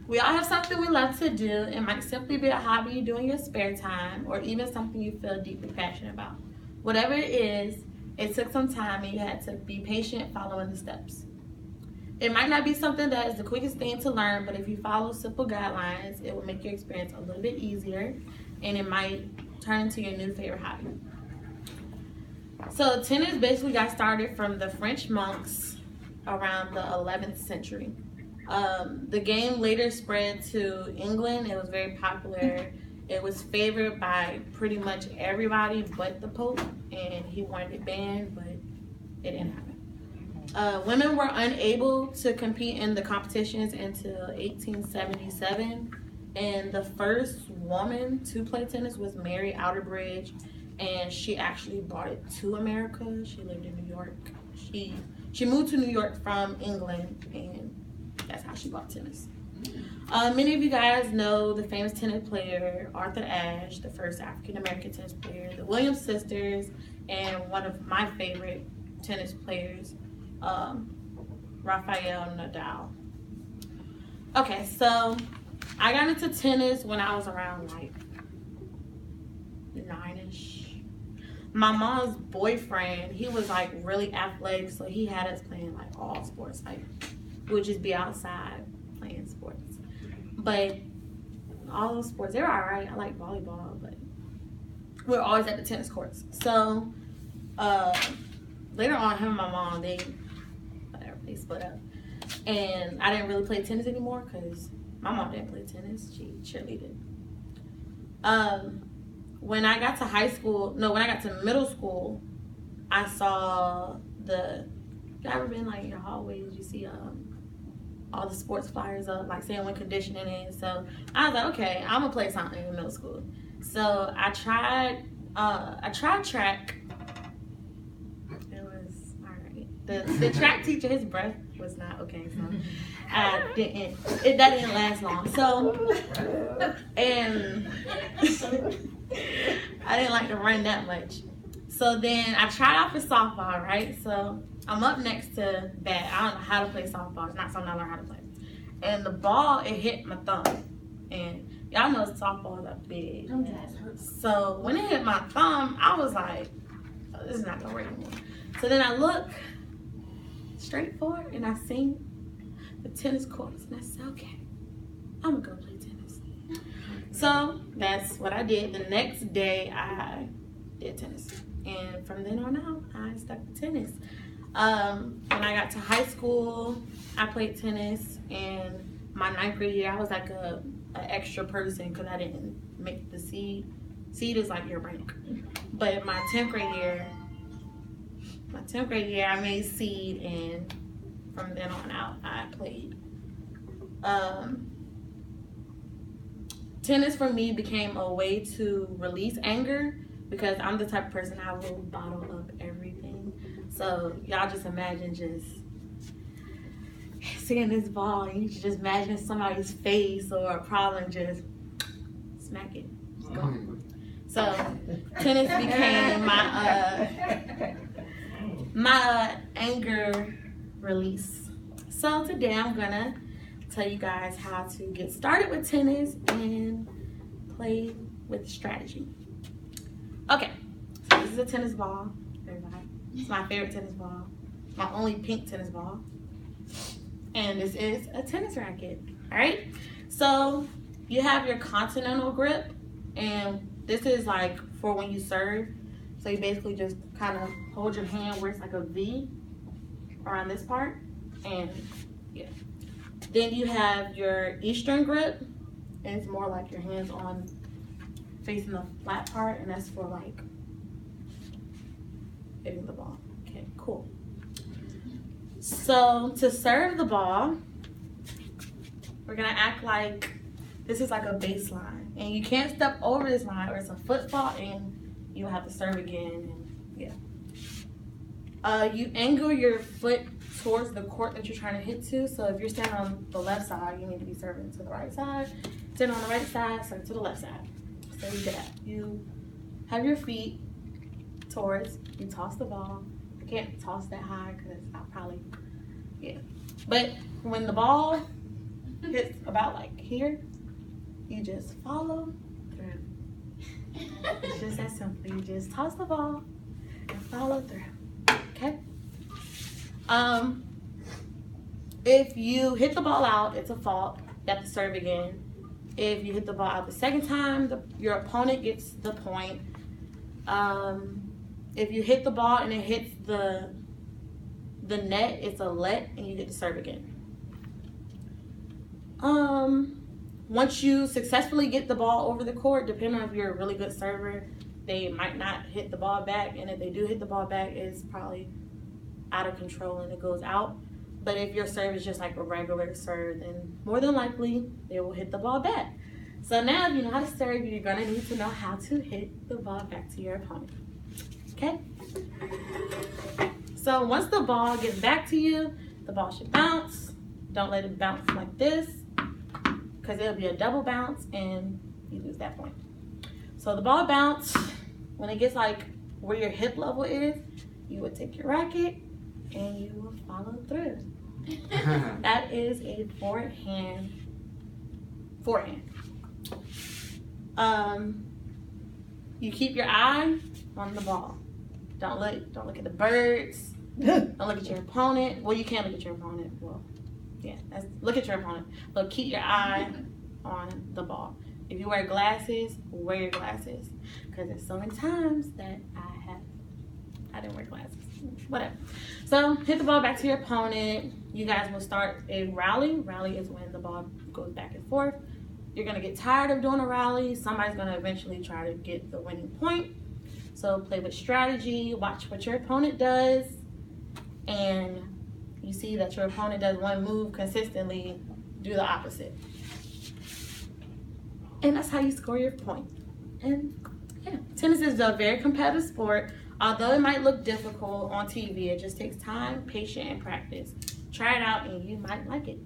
We all have something we love to do. It might simply be a hobby you do in your spare time, or even something you feel deeply passionate about. Whatever it is, it took some time and you had to be patient following the steps. It might not be something that is the quickest thing to learn, but if you follow simple guidelines, it will make your experience a little bit easier, and it might turn into your new favorite hobby. So tennis basically got started from the French monks around the 11th century. The game later spread to England. It was very popular. It was favored by pretty much everybody but the Pope, and he wanted it banned, but it didn't happen. Women were unable to compete in the competitions until 1877, and the first woman to play tennis was Mary Outerbridge, and she actually brought it to America. She lived in New York. She moved to New York from England, and that's how she bought tennis. Many of you guys know the famous tennis player Arthur Ashe, the first African-American tennis player, the Williams sisters, and one of my favorite tennis players, Rafael Nadal. Okay, so I got into tennis when I was around like 9-ish. My mom's boyfriend, he was like really athletic, so he had us playing like all sports. Like we would just be outside playing sports. But all those sports, they were all right. I like volleyball, but we're always at the tennis courts. So later on, him and my mom, they split up. And I didn't really play tennis anymore because my mom didn't play tennis. She cheerleaded. When I got to middle school, I saw you ever been like in your hallways, you see all the sports flyers up, like saying when conditioning is. So I was like, okay, I'm gonna play something in middle school. So I tried track. It was all right. The track teacher, his breath was not okay, so that didn't last long. So, and I didn't like to run that much. So then I tried out for softball, right? So I'm up next to bat. I don't know how to play softball. It's not something I learned how to play. And the ball, it hit my thumb. And y'all know softballs are big. So when it hit my thumb, I was like, oh, this is not gonna work anymore. So then I look straight forward and I see the tennis courts. And I said, okay, I'm gonna go play tennis. So that's what I did. The next day I did tennis. And from then on out, I stuck to tennis. When I got to high school, I played tennis. And my 9th grade year, I was like an extra person because I didn't make the seed. Seed is like your rank. But my 10th grade year, I made seed, and from then on out, I played. Tennis for me became a way to release anger because I'm the type of person I will bottle up everything. So y'all just imagine just seeing this ball and you just imagine somebody's face or a problem, just smack it. Just go. So tennis became my anger release. So today I'm gonna tell you guys how to get started with tennis and play with strategy. Okay, so this is a tennis ball, everybody. It's my favorite tennis ball. My only pink tennis ball. And this is a tennis racket, all right? So you have your continental grip, and this is like for when you serve. So you basically just kind of hold your hand where it's like a V around this part, and yeah. Then you have your Eastern grip, and it's more like your hands on facing the flat part, and that's for like hitting the ball. Okay, cool. So to serve the ball, we're gonna act like this is like a baseline, and you can't step over this line or it's a foot fault and you have to serve again, and yeah. You angle your foot towards the court that you're trying to hit to. So if you're standing on the left side, you need to be serving to the right side. Standing on the right side, serve to the left side. So you do that. You have your feet towards, you toss the ball. I can't toss that high because I'll probably, yeah. But when the ball hits about like here, you just follow through. It's just that simple. You just toss the ball and follow through. Okay? If you hit the ball out, it's a fault. You have to serve again. If you hit the ball out the second time, your opponent gets the point. If you hit the ball and it hits the net, it's a let, and you get to serve again. Once you successfully get the ball over the court, depending on if you're a really good server, they might not hit the ball back, and if they do hit the ball back, it's probably out of control and it goes out. But if your serve is just like a regular serve, then more than likely they will hit the ball back. So now if you know how to serve, you're gonna need to know how to hit the ball back to your opponent. Okay? So once the ball gets back to you, the ball should bounce. Don't let it bounce like this, because it'll be a double bounce and you lose that point. So the ball bounce, when it gets like where your hip level is, you would take your racket and you will follow through. That is a forehand. You keep your eye on the ball. Don't look at the birds. Don't look at your opponent. Well, you can look at your opponent. Well, yeah, look at your opponent. But keep your eye on the ball. If you wear glasses, wear your glasses. Because there's so many times that I didn't wear glasses. Whatever. So hit the ball back to your opponent. You guys will start a rally. Rally is when the ball goes back and forth. You're going to get tired of doing a rally. Somebody's going to eventually try to get the winning point. So play with strategy. Watch what your opponent does. And you see that your opponent does one move consistently, do the opposite. And that's how you score your point. And yeah, tennis is a very competitive sport. Although it might look difficult on TV, it just takes time, patience, and practice. Try it out and you might like it.